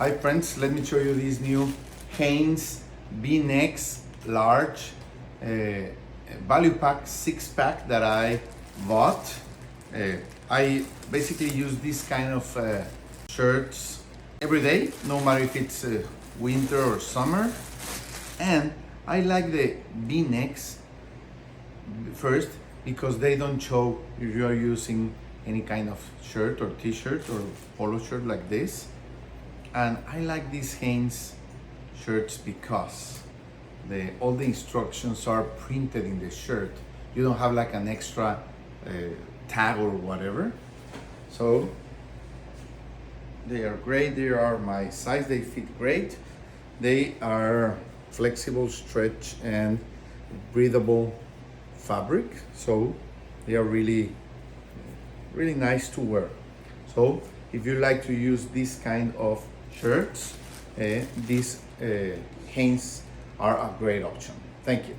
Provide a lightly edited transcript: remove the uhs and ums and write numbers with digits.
Hi friends, let me show you this new Hanes V-Nex large value pack 6-pack that I bought. I basically use this kind of shirts every day, no matter if it's winter or summer. And I like the V-Nex first because they don't show if you are using any kind of shirt or t-shirt or polo shirt like this. And I like these Hanes shirts because all the instructions are printed in the shirt. You don't have like an extra tag or whatever. So they are great. They are my size. They fit great. They are flexible, stretch, and breathable fabric. So they are really nice to wear. So if you like to use this kind of shirts, these Hanes are a great option. Thank you.